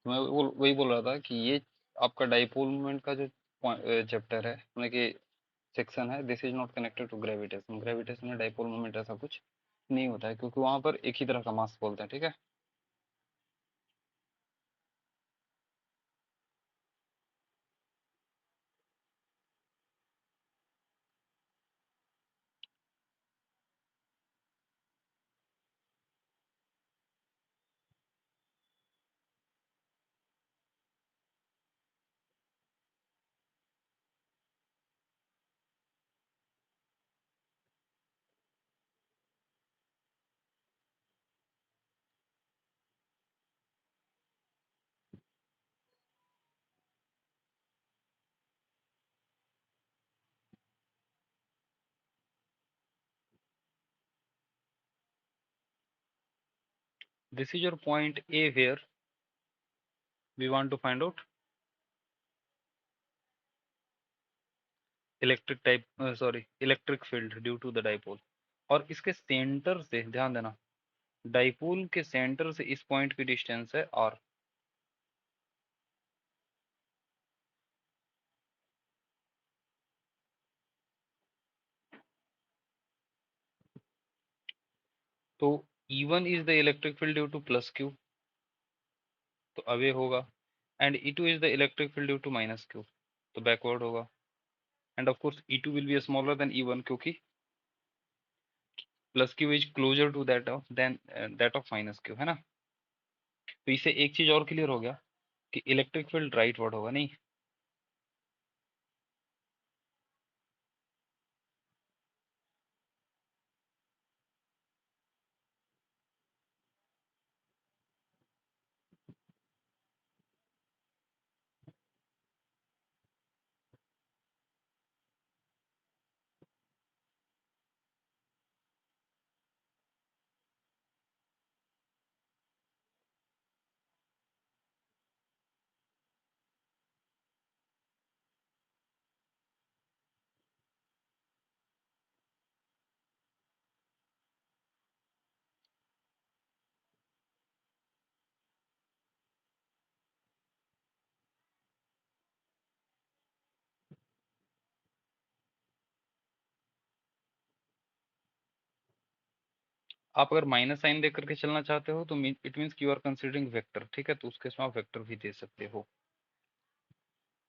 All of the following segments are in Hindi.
मैं वही बोल रहा था कि ये आपका डाइपोल मोमेंट का जो चैप्टर है, मतलब कि सेक्शन है, this is not connected to gravitation. Gravitation में डाइपोल मोमेंट ऐसा कुछ नहीं होता है, क्योंकि वहां पर एक ही तरह का मास बोलते हैं, ठीक है। This is your point A where we want to find out electric type, sorry, electric field due to the dipole. और इसके सेंटर से ध्यान देना, डाइपोल के सेंटर से इस पॉइंट की डिस्टेंस है आर। तो E1 is the electric field due to plus Q, तो अवे होगा। And E2 is the electric field due to minus Q, तो बैकवर्ड होगा। And of course E2 will be smaller than E1, क्योंकि plus Q is closer to that of than that of minus Q, है ना। तो इससे एक चीज और क्लियर हो गया कि इलेक्ट्रिक फील्ड राइट वर्ड होगा, नहीं। आप अगर माइनस साइन दे करके चलना चाहते हो तो it means you are considering vector, ठीक है, तो उसके इसमें आप वेक्टर भी दे सकते हो,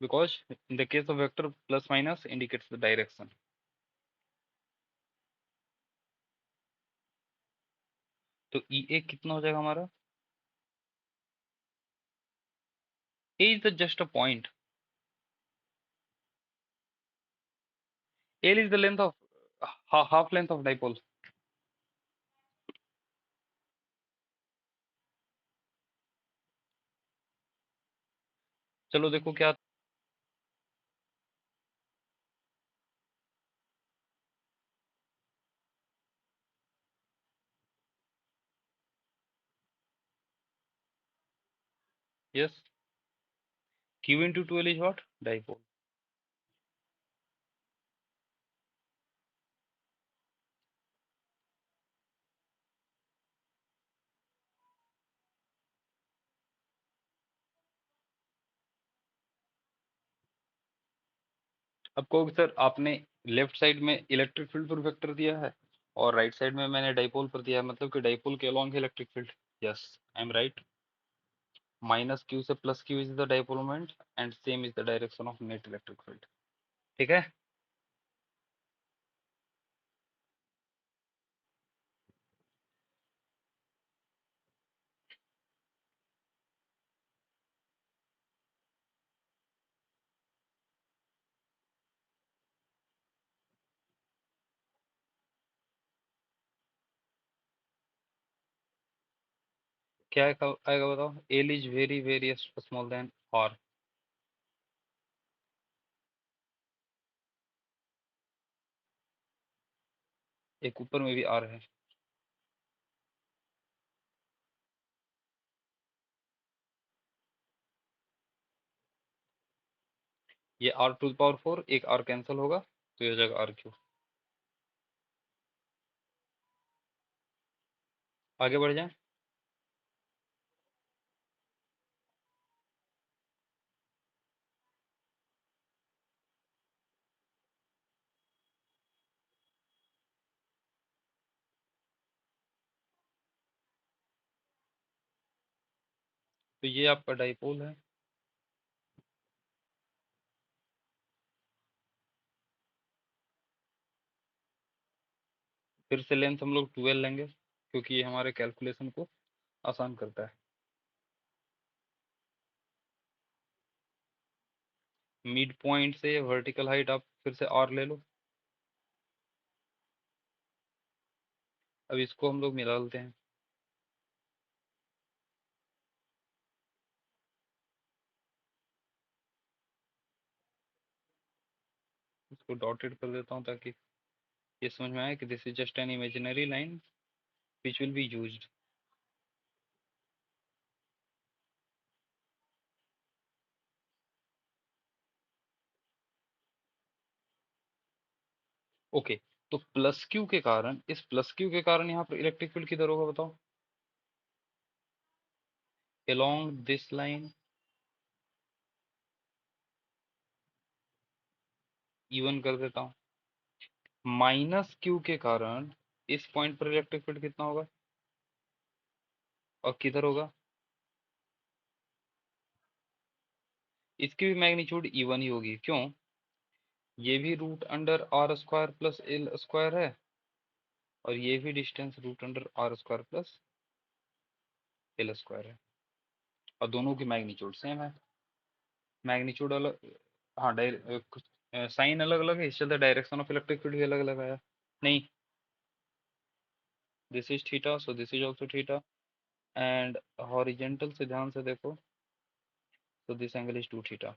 because in the case of vector plus minus indicates the direction. तो ई ए कितना हो जाएगा हमारा? A is the just a point, l is the length of half length of dipole. चलो देखो क्या। Yes, q into two l is what? Dipole. अब कहोगे सर आपने लेफ्ट साइड में इलेक्ट्रिक फील्ड पर वेक्टर दिया है और राइट साइड में मैंने डाइपोल पर दिया है, मतलब कि डाइपोल के अलॉन्ग है electric field. Yes, I am right. Minus q से plus Q is the dipole moment and same is the direction of net electric field, ठीक है। क्या आएगा बताओ? L is very very small than r. एक ऊपर में भी आर है। ये आर टू पावर फोर, एक आर कैंसिल होगा तो ये हो जाएगा आर क्यू। आगे बढ़ जाए। तो ये आपका डाइपोल है। फिर से लेंथ हम लोग 12 लेंगे क्योंकि ये हमारे कैलकुलेशन को आसान करता है। मिड पॉइंट से वर्टिकल हाइट आप फिर से आर ले लो। अब इसको हम लोग मिला लेते हैं। इसको डॉटेड कर देता हूँ ताकि ये समझ में आए कि this is just an imaginary line which will be used. Okay, तो प्लस क्यू के कारण, इस प्लस क्यू के कारण यहाँ पर इलेक्ट्रिक फील्ड किधर होगा बताओ? along this line, इवन कर देता हूँ। माइनस क्यू के कारण इस पॉइंट पर इलेक्ट्रिक फील्ड कितना होगा और किधर होगा? इसकी भी मैग्नीट्यूड इवन ही होगी। क्यों? ये भी root under R square plus L square है और ये भी distance root under R square plus L square है और दोनों की मैग्नीट्यूड सेम है। मैग्नीट्यूड अलग, हाँ साइन अलग अलग है, इस चलते डायरेक्शन ऑफ इलेक्ट्रिक फील्ड भी अलग अलग आया। नहीं, this is theta so this is also theta and horizontal से ध्यान से देखो so this angle is 2 theta.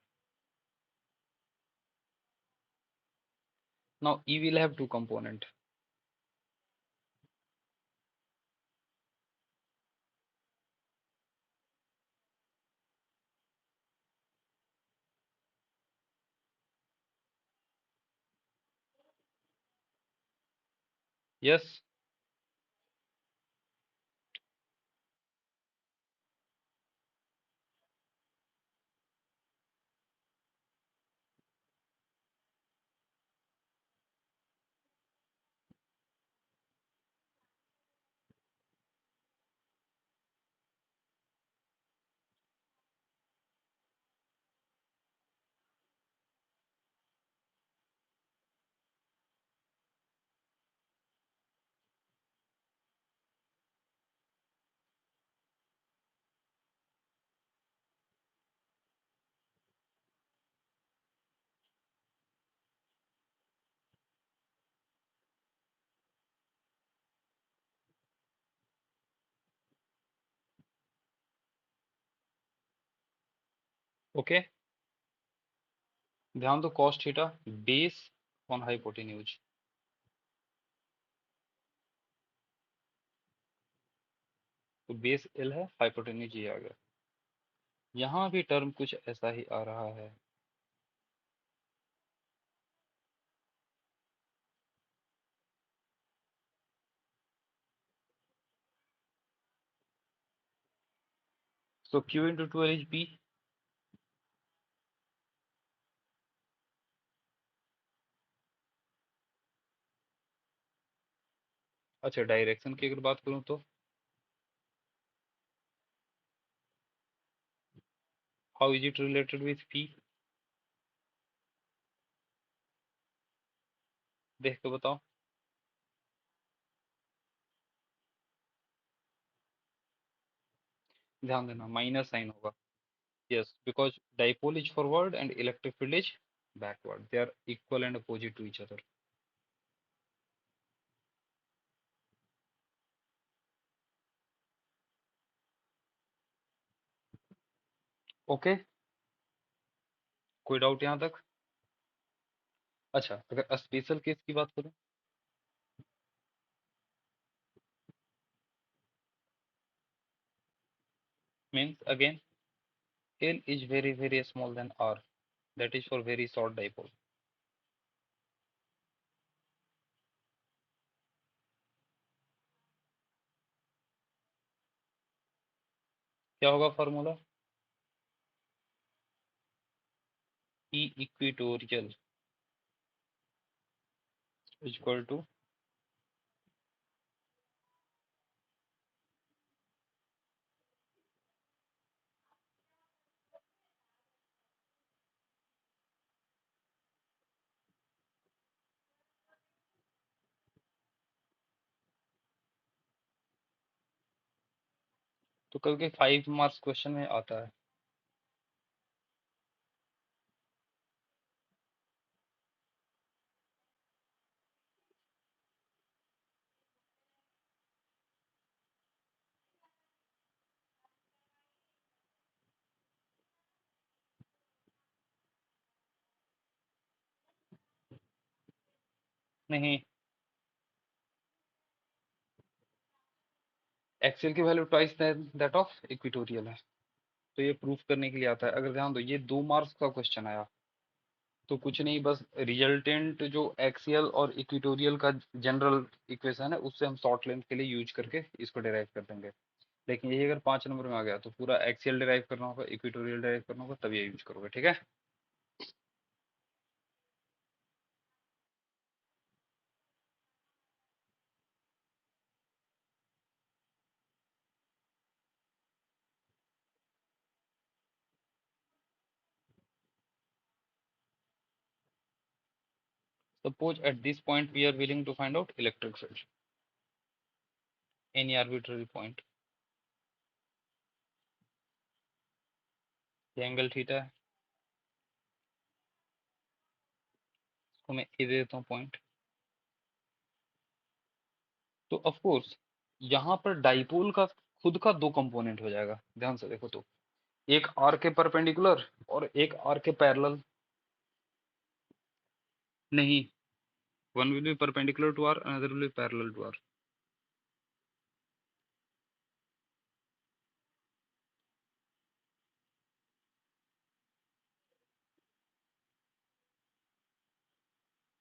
Now E will have two component. Yes. Okay. ध्यान दो cos theta base on hypotenuse, तो बेस एल है, हाइपोटेन्यूज ये आ गया। यहाँ भी टर्म कुछ ऐसा ही आ रहा है। So Q into 12 is B। अच्छा, डायरेक्शन की अगर बात करूँ तो how is it related with P? देख के बताओ। ध्यान देना माइनस साइन होगा। Yes, because dipole is forward and electric field is backward, they are equal and opposite to each other. Okay, कोई डाउट यहाँ तक? अच्छा, अगर स्पेशल केस की बात करूँ, means again L is very small than R, that is for very short dipole। क्या होगा formula? E equatorial equal to तो कल के 5 मार्क्स क्वेश्चन में आता है। नहीं, एक्सेल की value twice that of equatorial है। तो ये प्रूफ करने के लिए आता है। अगर ध्यान दो, ये 2 मार्क्स का क्वेश्चन आया, तो कुछ नहीं, बस रिजल्टेंट जो एक्सियल और इक्विटोरियल का जनरल इक्वेशन है, उससे हम शॉर्ट लेंथ के लिए यूज करके इसको डिराइव कर देंगे। लेकिन यही अगर 5 नंबर में आ गया, तो पूरा एक्सियल डिराइव करना होगा, इक्विटोरियल डिराइव करना होगा, तब ये यूज करोगे। ठीक है। Suppose at this point we are willing to find out electric field, any arbitrary point. ये एंगल थीटा है, इसको मैं ए दे देता हूँ पॉइंट। तो ऑफ कोर्स यहाँ पर डाइपोल का खुद का 2 कंपोनेंट हो जाएगा। ध्यान से देखो तो, एक आर के परपेंडिकुलर और एक आर के पैरेलल। नहीं, one will be perpendicular to R, another will be parallel to R.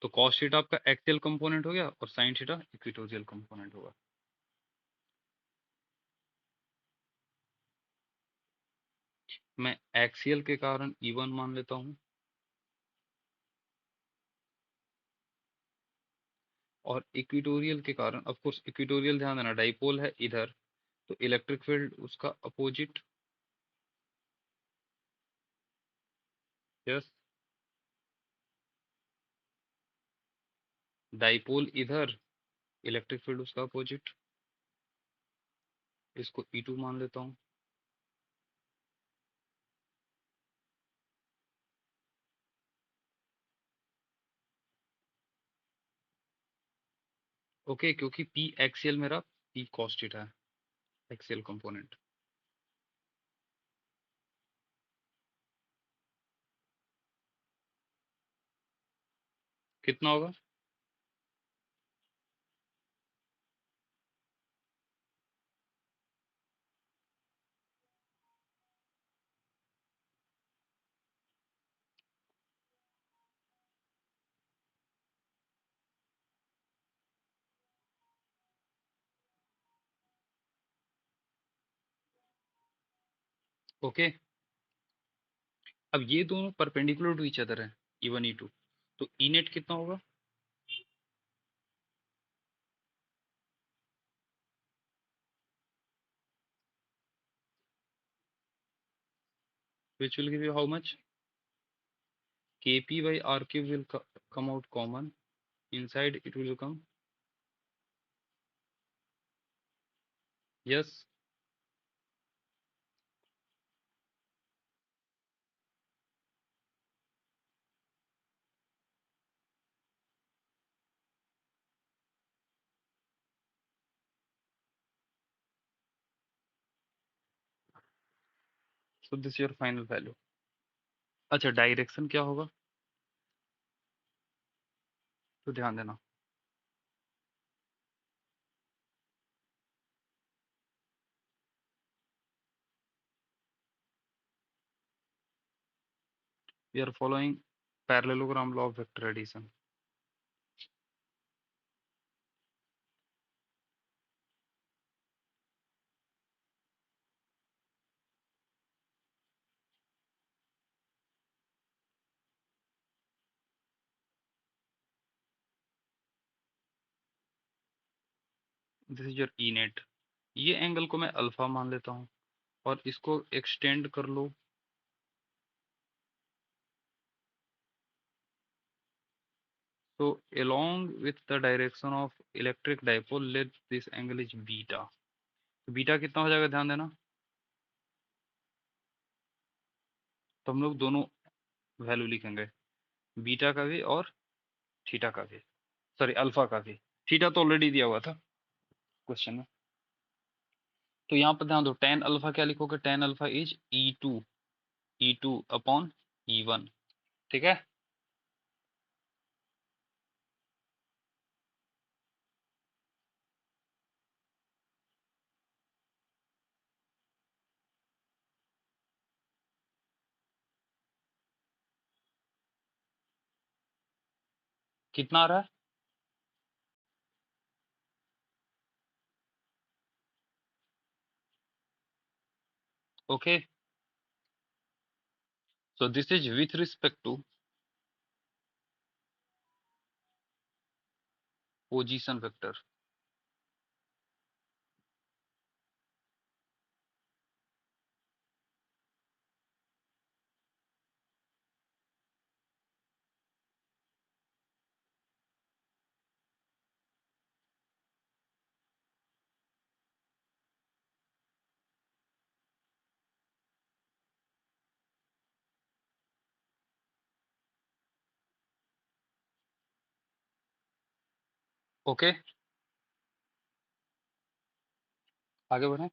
तो कॉस थीटा आपका एक्सियल कंपोनेंट हो गया और साइन थीटा इक्विटोरियल कंपोनेंट होगा। मैं एक्सियल के कारण E1 मान लेता हूँ, और इक्विटोरियल के कारण, ऑफ कोर्स इक्विटोरियल ध्यान देना डाइपोल है इधर, तो इलेक्ट्रिक फील्ड उसका अपोजिट। यस, डाइपोल इधर, इलेक्ट्रिक फील्ड उसका अपोजिट। इसको E2 मान लेता हूँ। ओके, क्योंकि P एक्सियल मेरा P कॉस थीटा है, एक्सियल कंपोनेंट। कितना होगा? ओके, अब ये दोनों परपेंडिकुलर टू ईच अदर है, E1 E2, तो ई नेट कितना होगा? Which will give you how much? Kp by R cube will come out common. Inside it will come. Yes. So this is your final value. अच्छा, डायरेक्शन क्या होगा? तो ध्यान देना, we are following parallelogram law of vector addition. This is your E net. ये एंगल को मैं अल्फा मान लेता हूँ, और इसको एक्सटेंड कर लो। So along with the direction of electric dipole, let this angle is beta. तो बीटा कितना हो जाएगा, ध्यान देना, तो हम लोग दोनों वैल्यू लिखेंगे, बीटा का भी और थीटा का भी, सॉरी अल्फा का भी। थीटा तो ऑलरेडी दिया हुआ था क्वेश्चन में। तो यहाँ पर ध्यान दो, टेन अल्फा क्या लिखोगे, tan alpha is E two upon E1, ठीक है। कितना आ रहा है? Okay, so this is with respect to position vector. Okay, आगे बढ़े।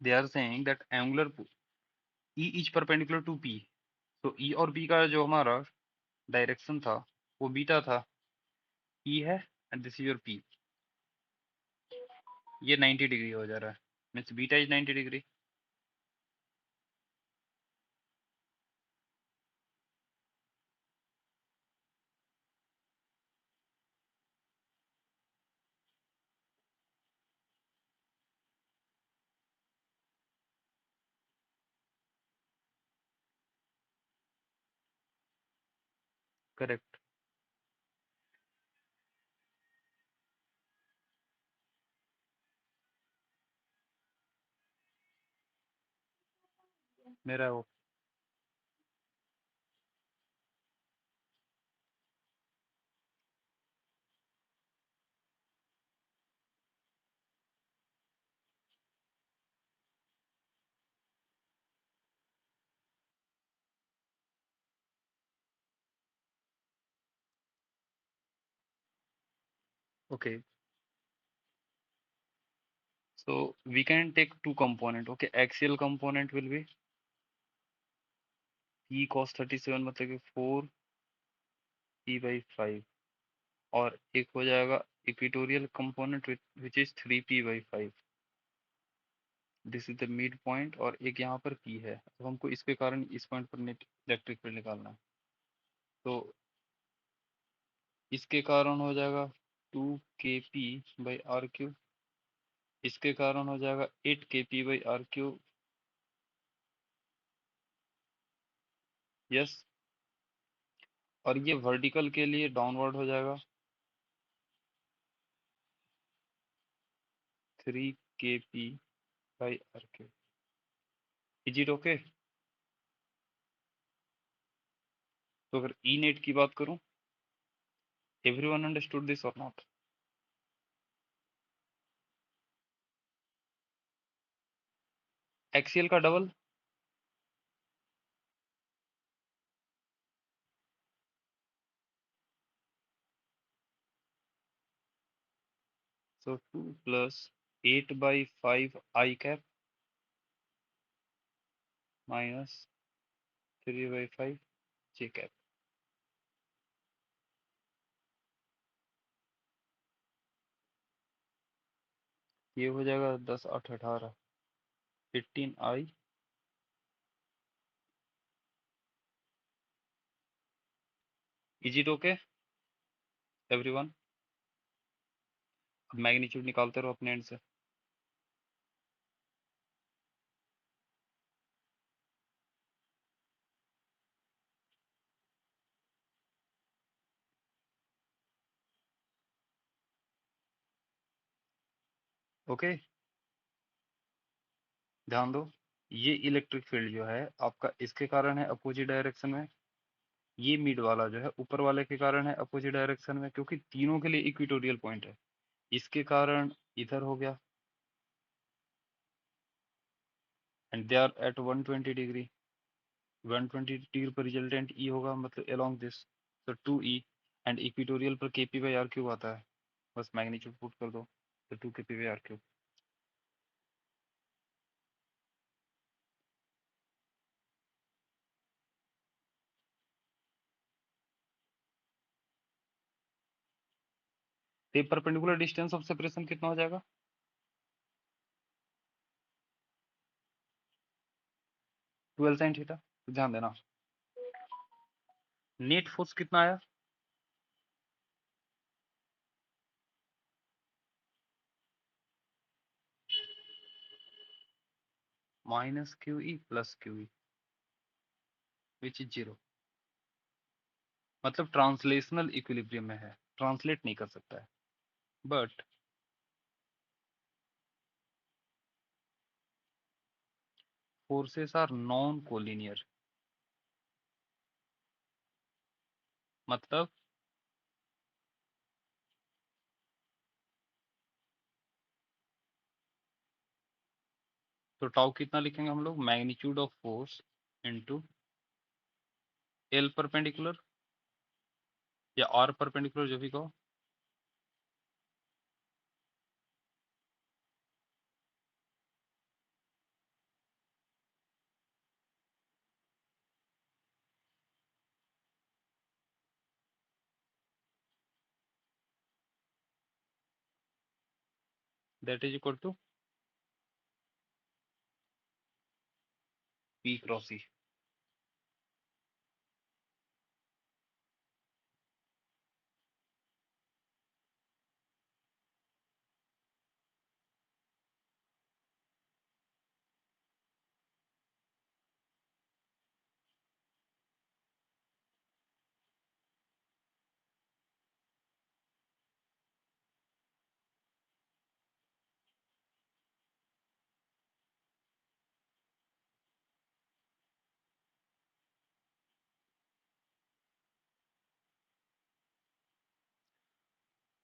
They are saying that angular E is perpendicular to P, तो E और P का जो हमारा डायरेक्शन था वो बीटा था, E है and this is your P। ये 90 डिग्री हो जा रहा है, means beta is 90 degree. Correct. मेरा वो okay, so we can take two component, okay, axial component will be P cos 37 मतलब कि 4p/5, और एक हो जाएगा equatorial component which is 3p/5, this is the mid point, और एक यहाँ पर P है, तो हमको इसके कारण इस पॉइंट पर नेट इलेक्ट्रिक फील्ड निकालना है। तो इसके कारण हो जाएगा 2kp/r3, इसके कारण हो जाएगा 8kp/r3। यस, और ये वर्टिकल के लिए डाउनवर्ड हो जाएगा 3kp/r3। Is it okay? तो अगर ई नेट की बात करूं, एवरीवन अंडरस्टूड दिस और नॉट? एक्सियल का डबल, सो 2 + 8/5 आई कैप माइनस 3/5 जे कैप। ये हो जाएगा 10 8 18 18i। Is it okay everyone? अब मैग्नीट्यूड निकालते रहो अपने एंड से। ओके, ध्यान दो, ये इलेक्ट्रिक फील्ड जो है आपका इसके कारण है अपोजिट डायरेक्शन में, ये मिड वाला जो है ऊपर वाले के कारण है अपोजिट डायरेक्शन में, क्योंकि तीनों के लिए इक्वेटोरियल पॉइंट है। इसके कारण इधर हो गया, and they are at 120 degree, 120 degree पर रिजल्टेंट ई होगा, मतलब अलोंग दिस, तो 2 ई, एंड इक्वेटोरियल पर केपी बाई आर क्यूब आता है, बस मैग्नीट्यूड पुट कर दो, तो 2 केपी बाई आर क्यूब। तो परपेंडिकुलर डिस्टेंस ऑफ सेपरेशन कितना हो जाएगा? 12 साइन थीटा। तो ध्यान देना, नेट फोर्स कितना आया? Minus Q E plus Q E, which is 0, मतलब ट्रांसलेशनल इक्विलिब्रियम में है, ट्रांसलेट नहीं कर सकता है। But forces are non collinear, मतलब तो टाउ कितना लिखेंगे हम लोग? Magnitude of force into l perpendicular या आर परपेंडिकुलर, जो भी कहो। That is equal to p cross E.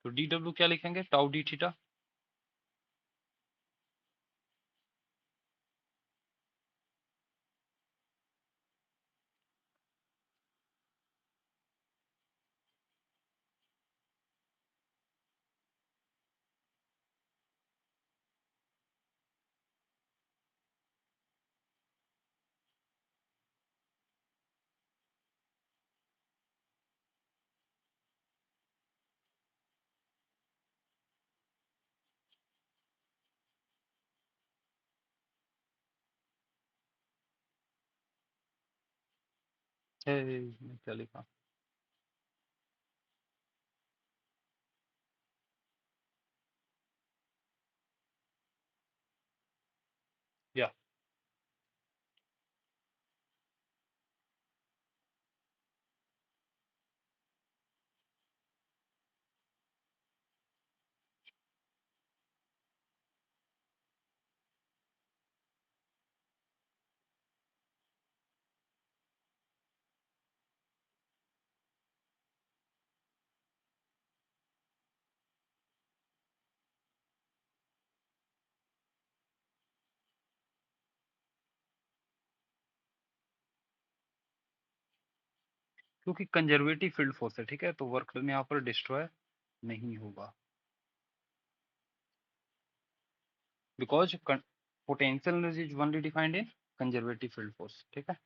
तो डी डब्ल्यू क्या लिखेंगे? Tau d theta. क्या लिखा? या क्योंकि कंजर्वेटिव फील्ड फोर्स है, ठीक है, तो वर्क डन यहाँ पर डिस्ट्रॉय नहीं होगा, because potential energy is only defined in conservative field force, ठीक है।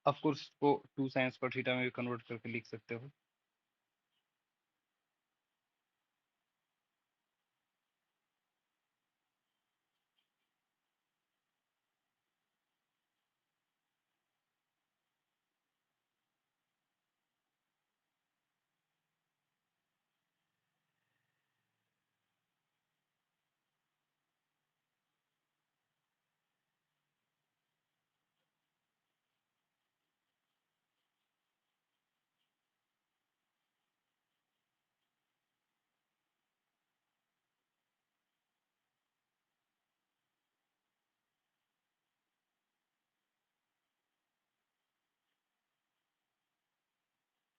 ऑफ कोर्स इसको 2 साइंस पर थीटा में भी कन्वर्ट करके लिख सकते हो।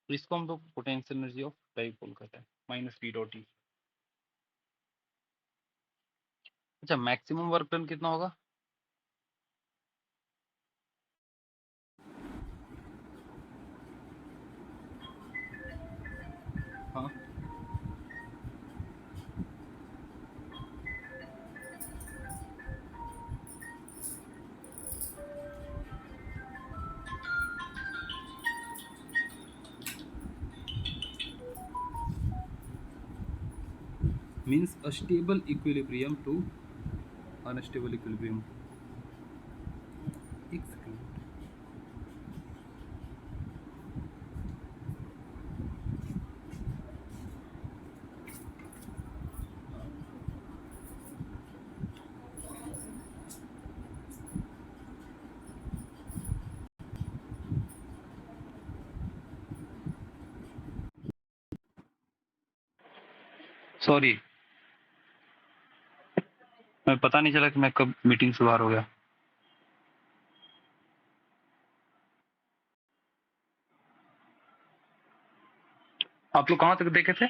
तो इसको हम लोग पोटेंशियल एनर्जी ऑफ डाइपोल कहते हैं, माइनस पी डॉट ई। अच्छा, मैक्सिमम वर्क डन कितना होगा? हाँ, means a stable equilibrium to unstable equilibrium. एक सेकंड, सॉरी, मैं पता नहीं चला कि मैं कब मीटिंग से बाहर हो गया। आप लोग कहाँ तक देखे थे?